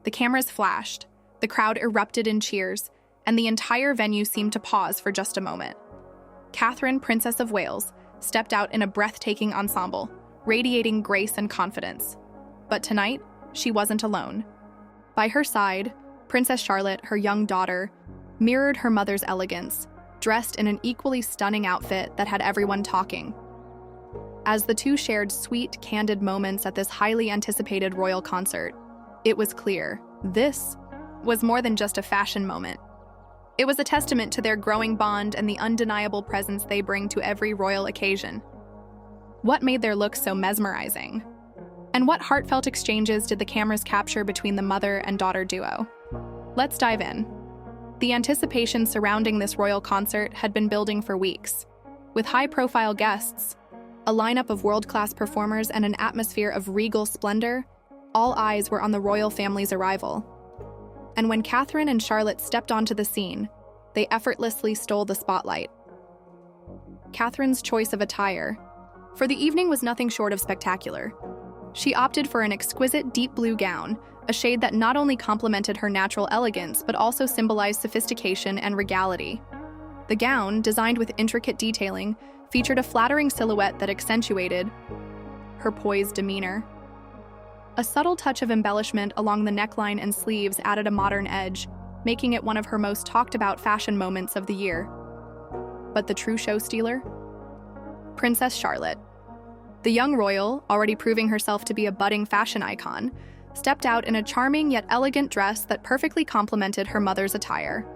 The cameras flashed, the crowd erupted in cheers, and the entire venue seemed to pause for just a moment. Catherine, Princess of Wales, stepped out in a breathtaking ensemble, radiating grace and confidence. But tonight, she wasn't alone. By her side, Princess Charlotte, her young daughter, mirrored her mother's elegance, dressed in an equally stunning outfit that had everyone talking. As the two shared sweet, candid moments at this highly anticipated royal concert, it was clear this was more than just a fashion moment. It was a testament to their growing bond and the undeniable presence they bring to every royal occasion. What made their looks so mesmerizing? And what heartfelt exchanges did the cameras capture between the mother and daughter duo? Let's dive in. The anticipation surrounding this royal concert had been building for weeks. With high-profile guests, a lineup of world-class performers, and an atmosphere of regal splendor, all eyes were on the royal family's arrival. And when Catherine and Charlotte stepped onto the scene, they effortlessly stole the spotlight. Catherine's choice of attire for the evening was nothing short of spectacular. She opted for an exquisite deep blue gown, a shade that not only complemented her natural elegance but also symbolized sophistication and regality. The gown, designed with intricate detailing, featured a flattering silhouette that accentuated her poised demeanor. A subtle touch of embellishment along the neckline and sleeves added a modern edge, making it one of her most talked-about fashion moments of the year. But the true show stealer? Princess Charlotte. The young royal, already proving herself to be a budding fashion icon, stepped out in a charming yet elegant dress that perfectly complemented her mother's attire.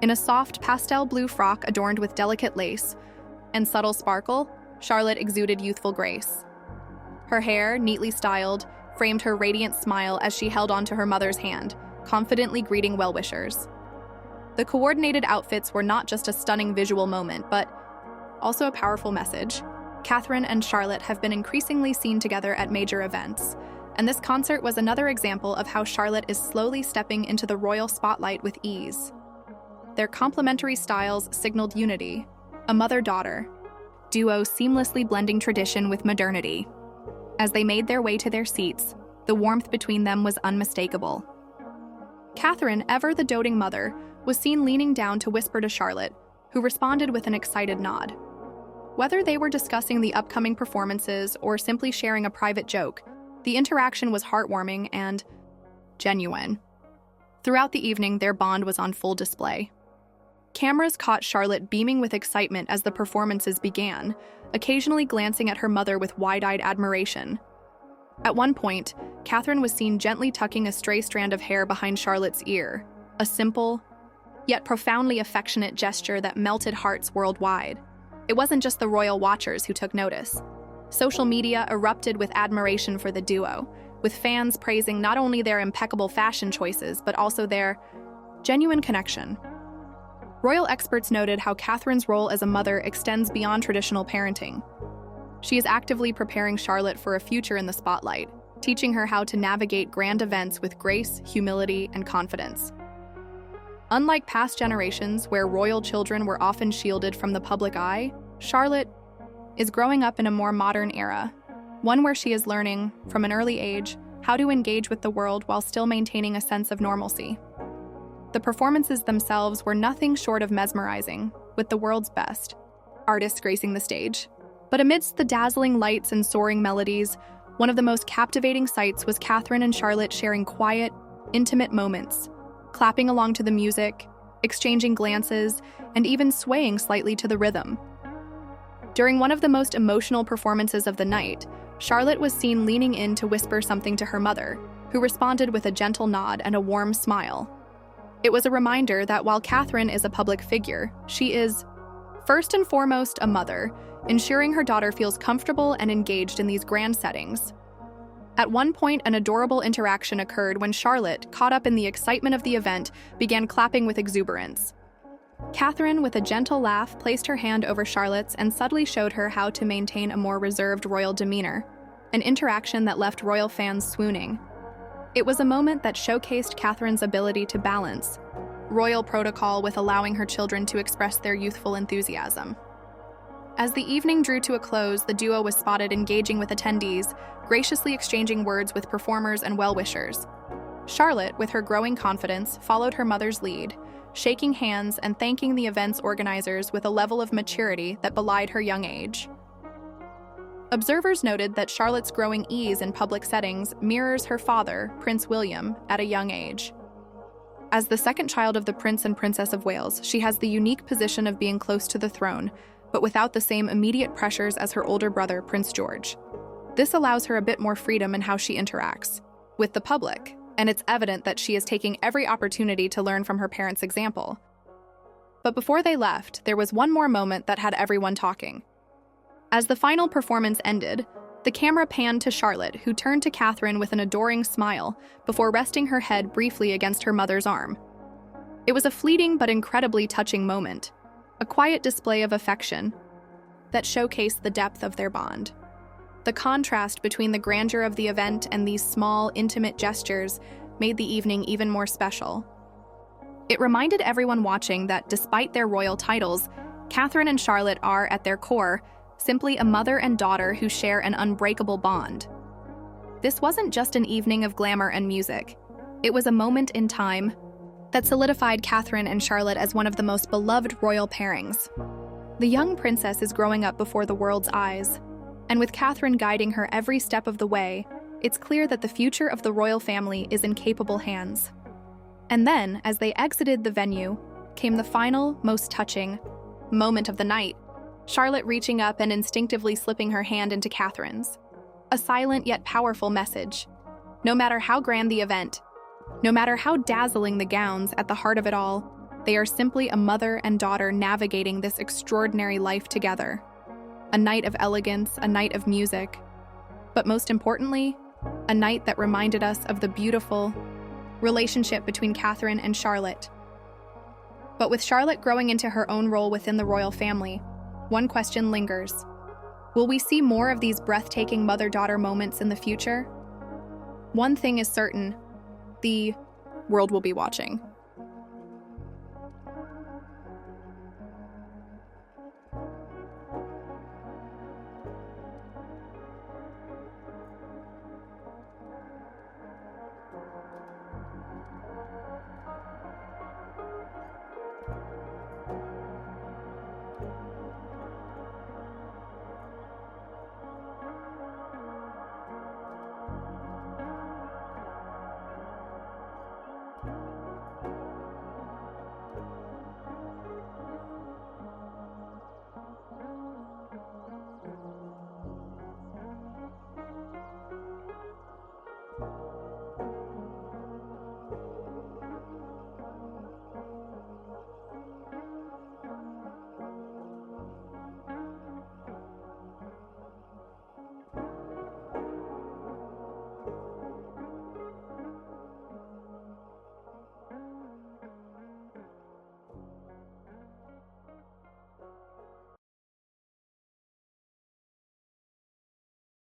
In a soft pastel blue frock adorned with delicate lace and subtle sparkle, Charlotte exuded youthful grace. Her hair, neatly styled, framed her radiant smile as she held onto her mother's hand, confidently greeting well-wishers. The coordinated outfits were not just a stunning visual moment, but also a powerful message. Catherine and Charlotte have been increasingly seen together at major events, and this concert was another example of how Charlotte is slowly stepping into the royal spotlight with ease. Their complementary styles signaled unity, a mother-daughter duo seamlessly blending tradition with modernity. As they made their way to their seats, the warmth between them was unmistakable. Catherine, ever the doting mother, was seen leaning down to whisper to Charlotte, who responded with an excited nod. Whether they were discussing the upcoming performances or simply sharing a private joke, the interaction was heartwarming and genuine. Throughout the evening, their bond was on full display. Cameras caught Charlotte beaming with excitement as the performances began, occasionally glancing at her mother with wide-eyed admiration. At one point, Catherine was seen gently tucking a stray strand of hair behind Charlotte's ear, a simple, yet profoundly affectionate gesture that melted hearts worldwide. It wasn't just the royal watchers who took notice. Social media erupted with admiration for the duo, with fans praising not only their impeccable fashion choices, but also their genuine connection. Royal experts noted how Catherine's role as a mother extends beyond traditional parenting. She is actively preparing Charlotte for a future in the spotlight, teaching her how to navigate grand events with grace, humility, and confidence. Unlike past generations where royal children were often shielded from the public eye, Charlotte is growing up in a more modern era, one where she is learning, from an early age, how to engage with the world while still maintaining a sense of normalcy. The performances themselves were nothing short of mesmerizing, with the world's best artists gracing the stage. But amidst the dazzling lights and soaring melodies, one of the most captivating sights was Catherine and Charlotte sharing quiet, intimate moments, clapping along to the music, exchanging glances, and even swaying slightly to the rhythm. During one of the most emotional performances of the night, Charlotte was seen leaning in to whisper something to her mother, who responded with a gentle nod and a warm smile. It was a reminder that while Catherine is a public figure, she is, first and foremost, a mother, ensuring her daughter feels comfortable and engaged in these grand settings. At one point, an adorable interaction occurred when Charlotte, caught up in the excitement of the event, began clapping with exuberance. Catherine, with a gentle laugh, placed her hand over Charlotte's and subtly showed her how to maintain a more reserved royal demeanor, an interaction that left royal fans swooning. It was a moment that showcased Catherine's ability to balance royal protocol with allowing her children to express their youthful enthusiasm. As the evening drew to a close, the duo was spotted engaging with attendees, graciously exchanging words with performers and well-wishers. Charlotte, with her growing confidence, followed her mother's lead, shaking hands and thanking the event's organizers with a level of maturity that belied her young age. Observers noted that Charlotte's growing ease in public settings mirrors her father, Prince William, at a young age. As the second child of the Prince and Princess of Wales, she has the unique position of being close to the throne, but without the same immediate pressures as her older brother, Prince George. This allows her a bit more freedom in how she interacts with the public, and it's evident that she is taking every opportunity to learn from her parents' example. But before they left, there was one more moment that had everyone talking. As the final performance ended, the camera panned to Charlotte, who turned to Catherine with an adoring smile before resting her head briefly against her mother's arm. It was a fleeting but incredibly touching moment, a quiet display of affection that showcased the depth of their bond. The contrast between the grandeur of the event and these small, intimate gestures made the evening even more special. It reminded everyone watching that despite their royal titles, Catherine and Charlotte are, at their core, simply a mother and daughter who share an unbreakable bond. This wasn't just an evening of glamour and music. It was a moment in time that solidified Catherine and Charlotte as one of the most beloved royal pairings. The young princess is growing up before the world's eyes, and with Catherine guiding her every step of the way, it's clear that the future of the royal family is in capable hands. And then, as they exited the venue, came the final, most touching moment of the night, Charlotte reaching up and instinctively slipping her hand into Catherine's. A silent yet powerful message. No matter how grand the event, no matter how dazzling the gowns, at the heart of it all, they are simply a mother and daughter navigating this extraordinary life together. A night of elegance, a night of music, but most importantly, a night that reminded us of the beautiful relationship between Catherine and Charlotte. But with Charlotte growing into her own role within the royal family, one question lingers. Will we see more of these breathtaking mother-daughter moments in the future? One thing is certain, the world will be watching.